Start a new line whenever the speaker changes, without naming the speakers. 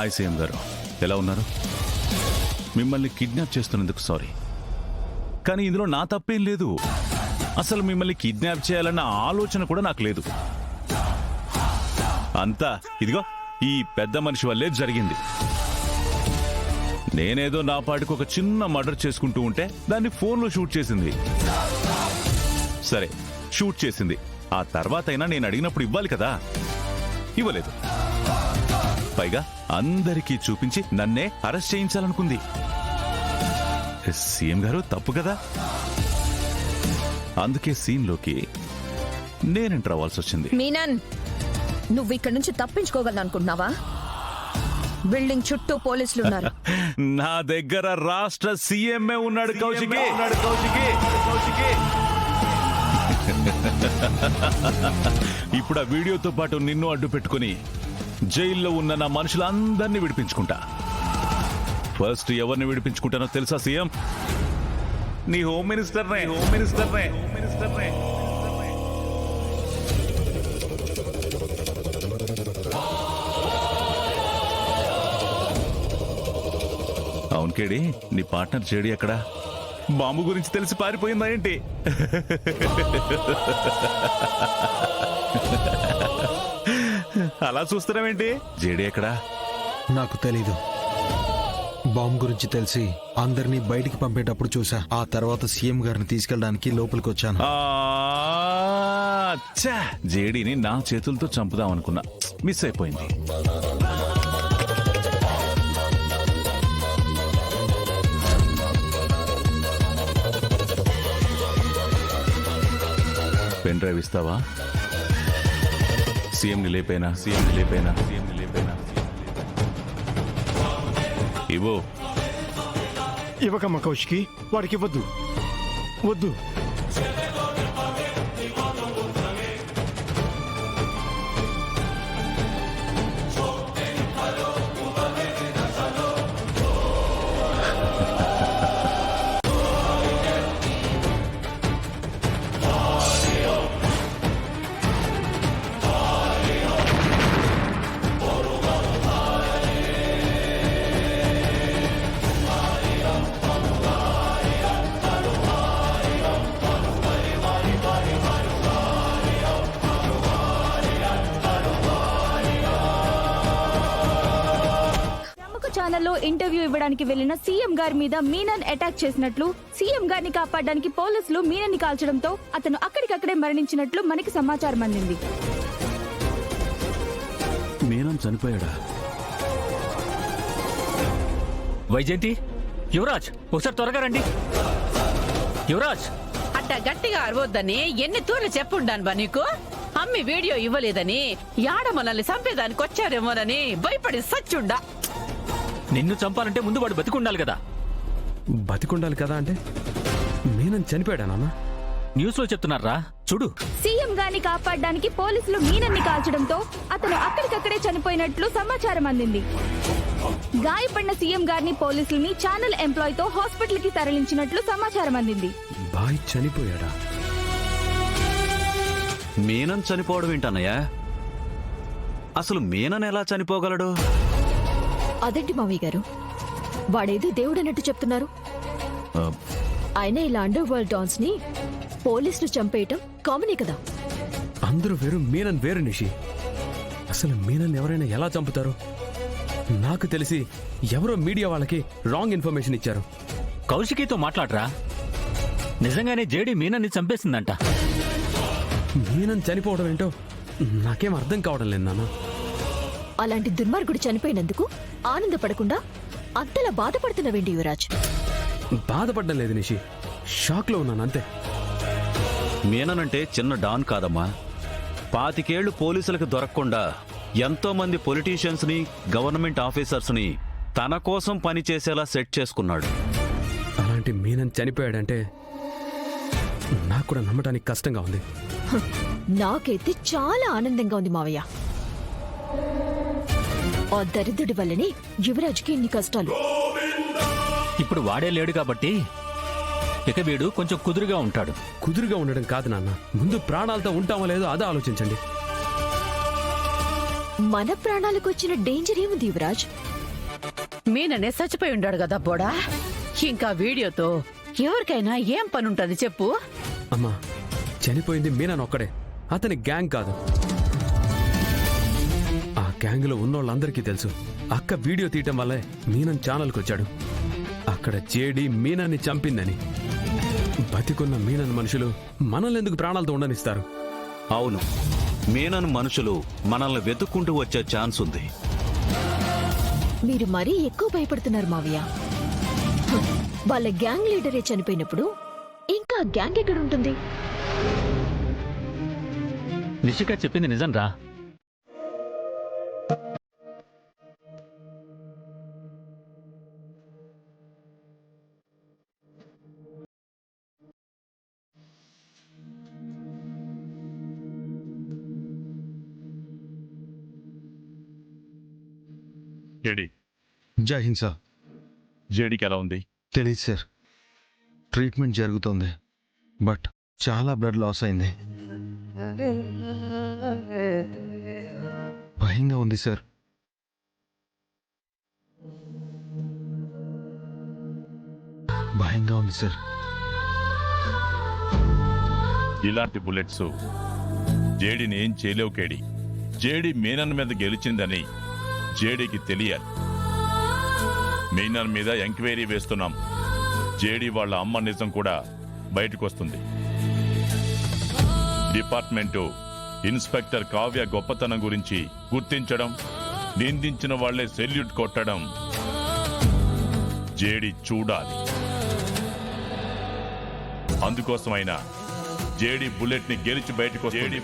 Hi CM గారు, ఎలా ఉన్నారు? మిమ్మల్ని కిడ్నాప్ చేస్తున్నందుకు సారీ, కానీ ఇందులో నా తప్పేం లేదు. అసలు మిమ్మల్ని కిడ్నాప్ చేయాలన్న ఆలోచన కూడా నాకు లేదు. అంతా ఇదిగో ఈ పెద్ద మనిషి వల్లే జరిగింది. నేనేదో నా పాటికి ఒక చిన్న మర్డర్ చేసుకుంటూ ఉంటే దాన్ని ఫోన్లో షూట్ చేసింది. సరే, షూట్ చేసింది. ఆ తర్వాత అయినా నేను అడిగినప్పుడు ఇవ్వాలి కదా, ఇవ్వలేదు. పైగా అందరికీ చూపించి నన్నే అరెస్ట్ చేయించాలనుకుంది. సీఎం గారు, తప్పు కదా. అందుకే సీన్లోకి నేను ఎంటర్ అవ్వాల్సి వచ్చింది.
మీనన్, నువ్వు ఇక్కడి నుంచి తప్పించుకోగలను అనుకుంటున్నావా? బిల్డింగ్ చుట్టూ పోలీసులు ఉన్నారు.
నా దగ్గర రాష్ట్ర సీఎంఏ ఉన్నాడు కౌశికి. ఇప్పుడు ఆ వీడియోతో పాటు నిన్ను అడ్డు పెట్టుకుని జైల్లో ఉన్న నా మనుషులందరినీ విడిపించుకుంటా. ఫస్ట్ ఎవరిని విడిపించుకుంటానో తెలుసా సీఎం? నీ హోమ్ మినిస్టర్నే. అవును కేడి, నీ పార్ట్నర్ జేడి ఎక్కడా? బాంబు గురించి తెలిసి పారిపోయిందా ఏంటి? అలా చూస్తున్నావేంటి? జేడి ఎక్కడా?
నాకు తెలీదు. బాంబు గురించి తెలిసి అందరినీ బయటికి పంపేటప్పుడు చూసా. ఆ తర్వాత సీఎం గారిని తీసుకెళ్ళడానికి లోపలికి వచ్చాను.
జేడీని నా చేతులతో చంపుదాం అనుకున్నా, మిస్ అయిపోయింది. పెన్ డ్రైవ్ ఇస్తావా? సీఎంని లేపైనా ఇవ్వు.
ఇవ్వకమ్మ కౌశికి, వాడికి ఇవ్వద్దు. వద్దు.
ఛానల్లో ఇంటర్వ్యూ ఇవ్వడానికి వెళ్లిన సీఎం గారి మీద మీనన్ అటాక్ చేసినట్లు, సీఎం గారిని కాపాడడానికి పోలీసులు మీనన్ ని కాల్చడంతో అతను అక్కడికక్కడే మరణించినట్లు మనకి సమాచారం అందింది.
మీనన్ చనిపోయాడా?
వైజయంతి, యువరాజ్, ఒకసారి త్వరగా రండి. యువరాజ్,
అట్ట గట్టిగా అరవద్దని ఎన్ని తూర్లు చెప్పుండాను బా నీకు. అమ్మి వీడియో ఇవ్వలేదని, యాడ మనల్ని చంపేదానికి వచ్చారేమోనని భయపడి సచ్చుండా.
నిన్ను చంపాలంటే ముందు వాడు బతికుండాలి కదా.
బతికుండాలి కదా అంటే మీనన్ చనిపోయాడా నాన్న?
న్యూస్ లో చెప్తున్నారా, చూడు.
సీఎం గారిని కాపాడడానికి పోలీసులు మీనన్ ని కాల్చడంతో అతను అక్కడికక్కడే చనిపోయినట్లు సమాచారం అందింది. గాయపడిన సీఎం గారిని పోలీసుల్ని ఛానల్ ఎంప్లాయ్ తో హాస్పిటల్ కి తరలించినట్లు సమాచారం అందింది.
బాయ్ చనిపోయాడా?
మీనన్ చనిపోవడం ఏంటన్నయ్యా? అసలు మీనన్ ఎలా చనిపోగలడు?
అదేంటి మావయ్య గారు, వాడేదో దేవుడన్నట్టు చెప్తున్నారు. ఆయన ఇలా అండర్ వరల్డ్ డాన్స్ ని పోలీసులు చంపేయటం కామనే కదా.
అందరూ వేరు, మీనన్ వేరు నిషి. అసలు మీనన్ ఎవరైనా ఎలా చంపుతారు? నాకు తెలిసి ఎవరో మీడియా వాళ్ళకి రాంగ్ ఇన్ఫర్మేషన్ ఇచ్చారు.
కౌశికితో మాట్లాడరా. నిజంగానే జేడీ మీనన్ని చంపేసిందంట.
మీనన్ చనిపోవడం ఏంటో నాకేం అర్థం కావడం లేదు నాన్న.
అలాంటి దుర్మార్గుడు చనిపోయినందుకు ఆనందపడకుండా అంతలా బాధపడుతున్నావేంటి యువరాజ్?
బాధపడడం లేదు నిషి, షాక్ లో ఉన్నాను అంతే.
మీనన్ అంటే చిన్న డాన్ కాదమ్మా. 25 ఏళ్లు పోలీసులకు దొరకకుండా ఎంతో మంది పొలిటీషియన్స్ ని, గవర్నమెంట్ ఆఫీసర్స్ ని తన కోసం పనిచేసేలా సెట్ చేసుకున్నాడు.
అలాంటి మీనన్ చనిపోయాడంటే నాకు కూడా నమ్మటానికి కష్టంగా ఉంది.
నాకైతే చాలా ఆనందంగా ఉంది మావయ్య. ఆ దరిద్రుడి వల్లనే యువరాజ్కి ఇన్ని కష్టాలు.
ఇప్పుడు వాడే లేడు కాబట్టి ఇక వీడు కొంచెం కుదురుగా ఉంటాడు.
కుదురుగా ఉండడం కాదు నాన్న, ముందు ప్రాణాలతో ఉంటామో లేదో అదే ఆలోచించండి.
మన ప్రాణాలకు వచ్చిన డేంజర్ ఏముంది యువరాజ్?
మీననే చచ్చిపోయి ఉండాడు కదా బోడా. ఇంకా వీడియోతో ఎవరికైనా ఏం పని ఉంటది చెప్పు?
అమ్మా, చనిపోయింది మీనన్ ఒక్కడే, అతని గ్యాంగ్ కాదు. ఆ గ్యాంగ్ లో ఉన్నోళ్ళందరికీ తెలుసు అక్క వీడియో తీయటం వల్లే మీనన్ ఛానల్కి వచ్చాడు. అక్కడ జేడి మీనన్ని చంపిందని. బతికున్న మీనన్ మనుషులు మనల్ని ఎందుకు ప్రాణాలతో ఉండనిస్తారు?
అవును, మీనన్ మనుషులు మనల్ని వెతుక్కుంటూ వచ్చే ఛాన్స్ ఉంది.
మీరు మరీ ఎక్కువ భయపడుతున్నారు మావయ్య. వాళ్ళ గ్యాంగ్ లీడరే చనిపోయినప్పుడు ఇంకా గ్యాంగ్ ఎక్కడ ఉంటుంది?
నిషిక చెప్పింది నిజం రా.
జేడి
జై హింద్ సార్.
జేడీకి ఎలా ఉంది?
తెలీదు సార్. ట్రీట్మెంట్ జరుగుతోంది, బట్ చాలా బ్లడ్ లాస్ అయింది. భయంగా ఉంది సార్. భయంగా ఉంది సార్.
ఇలాంటి బుల్లెట్స్ జేడీని ఏం చేయలేవు కేడి. జేడీ మీనన్ మీద గెలిచిందని జేడీకి తెలియాలి. మీనన్ మీద ఎంక్వైరీ వేస్తున్నాం. జేడీ వాళ్ళ అమ్మ నిజం కూడా బయటకు వస్తుంది. డిపార్ట్మెంటు ఇన్స్పెక్టర్ కావ్య గొప్పతనం గురించి గుర్తించడం, నిందించిన వాళ్లే సెల్యూట్ కొట్టడం జేడీ చూడాలి. అందుకోసమైనా జేడీ బుల్లెట్ ని గెలిచి బయటకు వస్తుంది.